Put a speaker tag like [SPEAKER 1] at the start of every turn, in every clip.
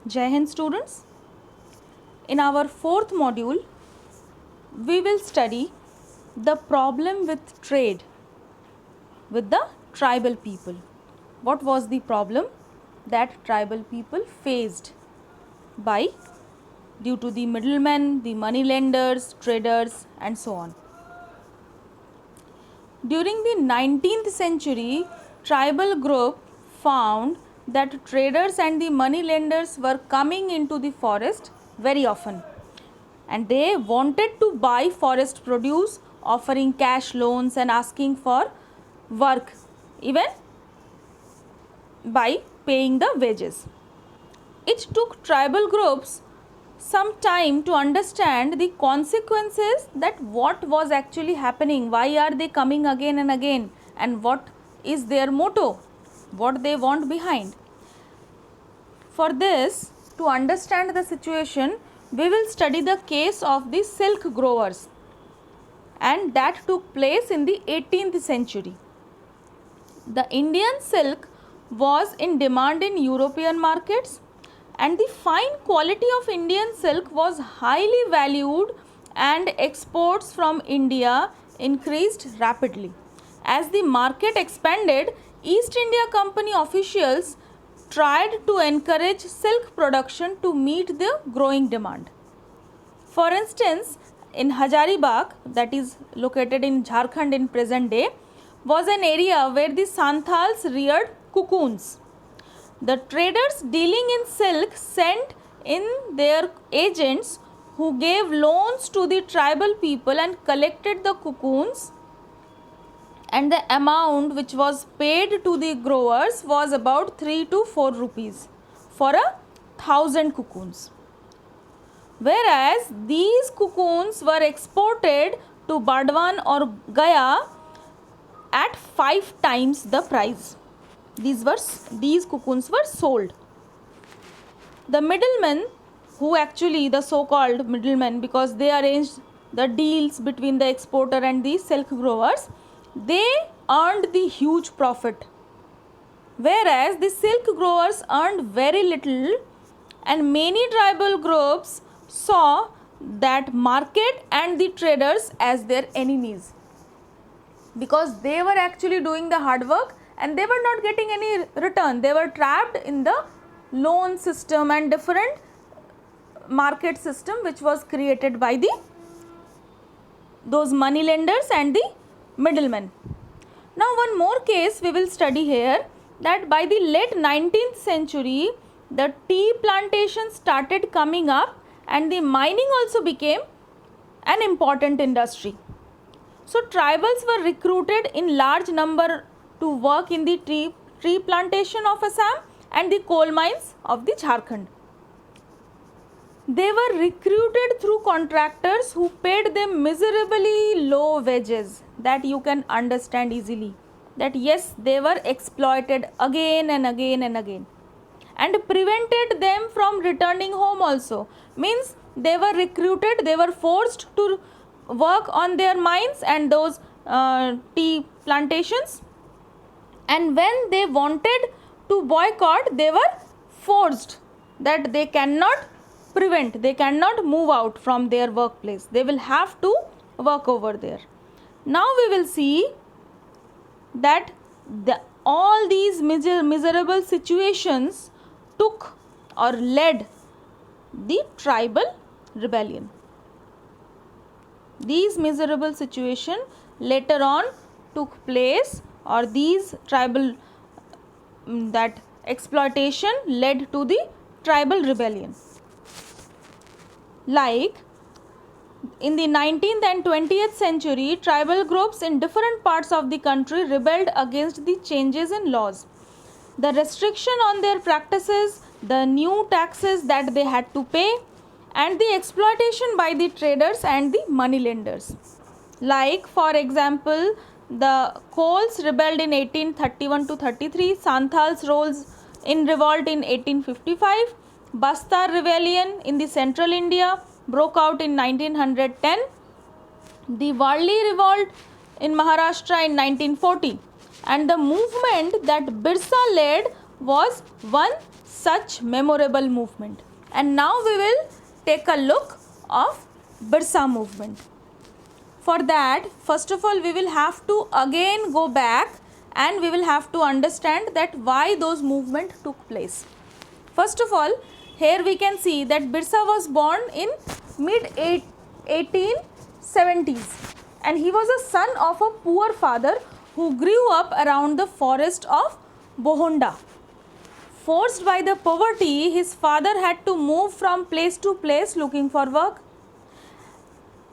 [SPEAKER 1] Jai Hind students. In our fourth module, we will study the problem with trade with the tribal people. What was the problem that tribal people faced due to the middlemen, the money lenders, traders and so on. During the 19th century, tribal group found that traders and the money lenders were coming into the forest very often, and they wanted to buy forest produce, offering cash loans and asking for work even by paying the wages. It took tribal groups some time to understand the consequences, that what was actually happening, why are they coming again and again, and what is their motto, what they want behind. For this, to understand the situation, we will study the case of the silk growers, and that took place in the 18th century. The Indian silk was in demand in European markets, and the fine quality of Indian silk was highly valued, and exports from India increased rapidly. As the market expanded, East India Company officials tried to encourage silk production to meet the growing demand. For instance, in Hazaribagh, that is located in Jharkhand in present day, was an area where the Santals reared cocoons. The traders dealing in silk sent in their agents who gave loans to the tribal people and collected the cocoons, and the amount which was paid to the growers was about 3 to 4 rupees for 1,000 cocoons. Whereas these cocoons were exported to Bardwan or Gaya at 5 times the price. These cocoons were sold. The middlemen, who actually the so-called middlemen, because they arranged the deals between the exporter and the silk growers, they earned the huge profit, whereas the silk growers earned very little, and many tribal groups saw that market and the traders as their enemies, because they were actually doing the hard work and they were not getting any return. They were trapped in the loan system and different market system which was created by those money lenders and the middlemen. Now one more case we will study here, that by the late 19th century the tea plantations started coming up, and the mining also became an important industry. So tribals were recruited in large number to work in the tree plantation of Assam and the coal mines of the Jharkhand. They were recruited through contractors who paid them miserably low wages, that you can understand easily, that yes, they were exploited again and again and again, and prevented them from returning home also. Means they were recruited, they were forced to work on their mines and those tea plantations, and when they wanted to boycott, they were forced that they cannot move out from their workplace, they will have to work over there. Now we will see that all these miserable situations took or led the tribal rebellion. These miserable situations later on took place, or these tribal that exploitation led to the tribal rebellion. Like in the 19th and 20th century, tribal groups in different parts of the country rebelled against the changes in laws, the restriction on their practices, the new taxes that they had to pay, and the exploitation by the traders and the money lenders. Like for example, the Kols rebelled in 1831 to 33, Santals rose in revolt in 1855, Bastar rebellion in the central India broke out in 1910, the Warli revolt in Maharashtra in 1940, and the movement that Birsa led was one such memorable movement. And now we will take a look of Birsa movement. For that, first of all, we will have to again go back and we will have to understand that why those movements took place. First of all, here we can see that Birsa was born in mid 1870s and he was a son of a poor father who grew up around the forest of Bohonda. Forced by the poverty, his father had to move from place to place looking for work.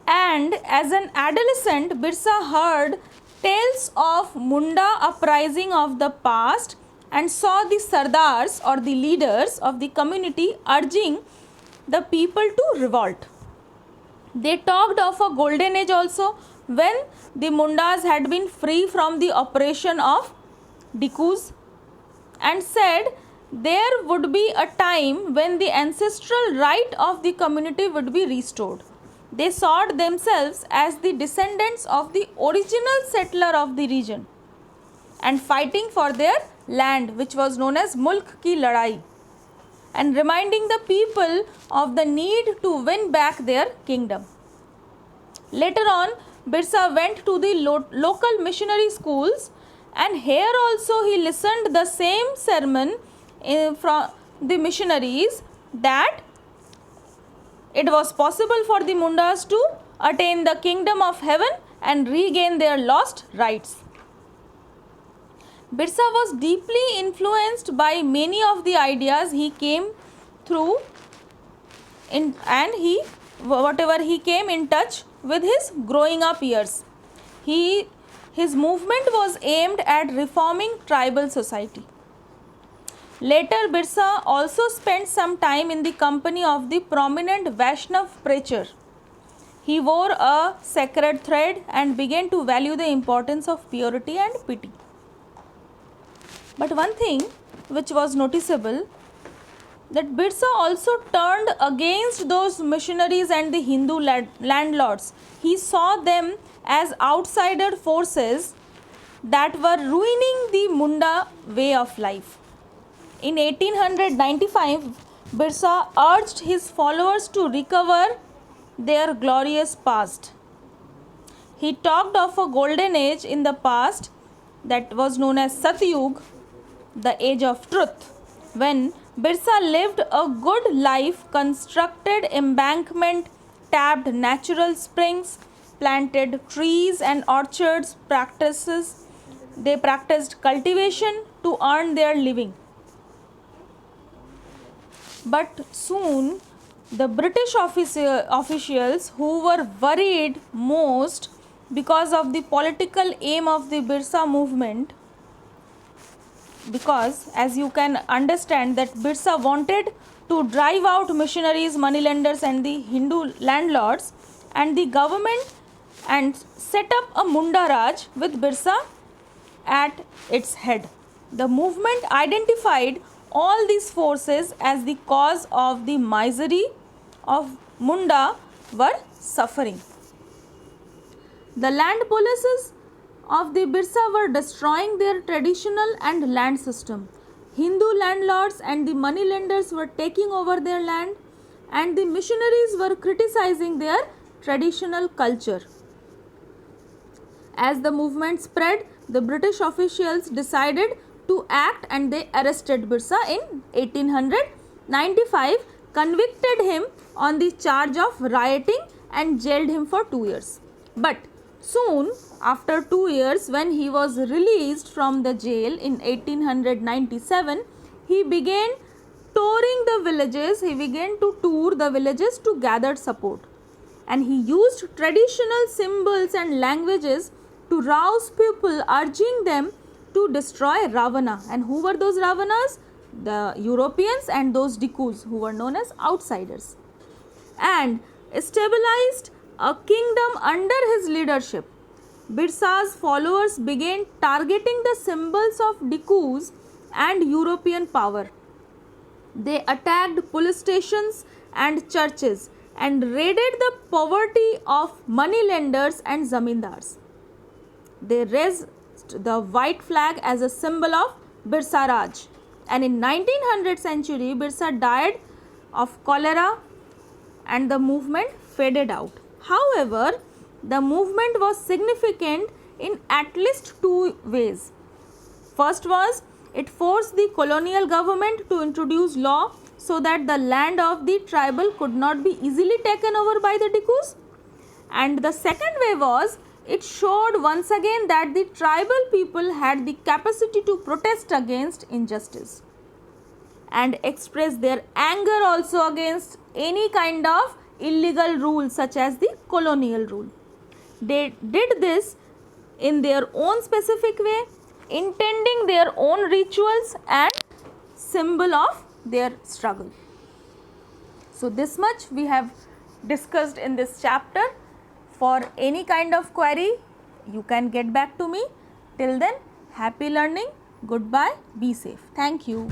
[SPEAKER 1] And as an adolescent, Birsa heard tales of Munda uprising of the past and saw the Sardars or the leaders of the community urging the people to revolt. They talked of a golden age also when the Mundas had been free from the oppression of Dikus and said there would be a time when the ancestral right of the community would be restored. They saw themselves as the descendants of the original settler of the region and fighting for their land, which was known as Mulk Ki Ladai, and reminding the people of the need to win back their kingdom. Later on, Birsa went to the local missionary schools and here also he listened the same sermon from the missionaries that it was possible for the Mundas to attain the kingdom of heaven and regain their lost rights. Birsa was deeply influenced by many of the ideas he came through whatever he came in touch with his growing up years. His movement was aimed at reforming tribal society. Later, Birsa also spent some time in the company of the prominent Vaishnav preacher. He wore a sacred thread and began to value the importance of purity and pity. But one thing which was noticeable, that Birsa also turned against those missionaries and the Hindu landlords. He saw them as outsider forces that were ruining the Munda way of life. In 1895, Birsa urged his followers to recover their glorious past. He talked of a golden age in the past that was known as Satyug, the age of truth, when Birsa lived a good life, constructed embankment, tapped natural springs, planted trees and orchards, they practiced cultivation to earn their living. But soon the British officials who were worried most because of the political aim of the Birsa movement, because as you can understand that Birsa wanted to drive out missionaries, moneylenders and the Hindu landlords and the government and set up a Munda Raj with Birsa at its head. The movement identified all these forces as the cause of the misery of Munda were suffering. The land policies of the Birsa were destroying their traditional and land system. Hindu landlords and the moneylenders were taking over their land and the missionaries were criticizing their traditional culture. As the movement spread, the British officials decided to act and they arrested Birsa in 1895, convicted him on the charge of rioting and jailed him for 2 years. But soon after 2 years, when he was released from the jail in 1897, he began touring the villages. He began to tour the villages to gather support. And he used traditional symbols and languages to rouse people, urging them to destroy Ravana. And who were those Ravanas? The Europeans and those Dikus who were known as outsiders. And stabilized a kingdom under his leadership. Birsa's followers began targeting the symbols of Dikus and European power. They attacked police stations and churches and raided the poverty of moneylenders and zamindars. They raised the white flag as a symbol of Birsa Raj. and in 1900th century Birsa died of cholera and the movement faded out. However, the movement was significant in at least two ways. First was it forced the colonial government to introduce law so that the land of the tribal could not be easily taken over by the Dikus. And the second way was it showed once again that the tribal people had the capacity to protest against injustice and express their anger also against any kind of illegal rule such as the colonial rule. They did this in their own specific way, intending their own rituals and symbol of their struggle. So this much we have discussed in this chapter. For any kind of query, you can get back to me. Till then, happy learning. Goodbye. Be safe. Thank you.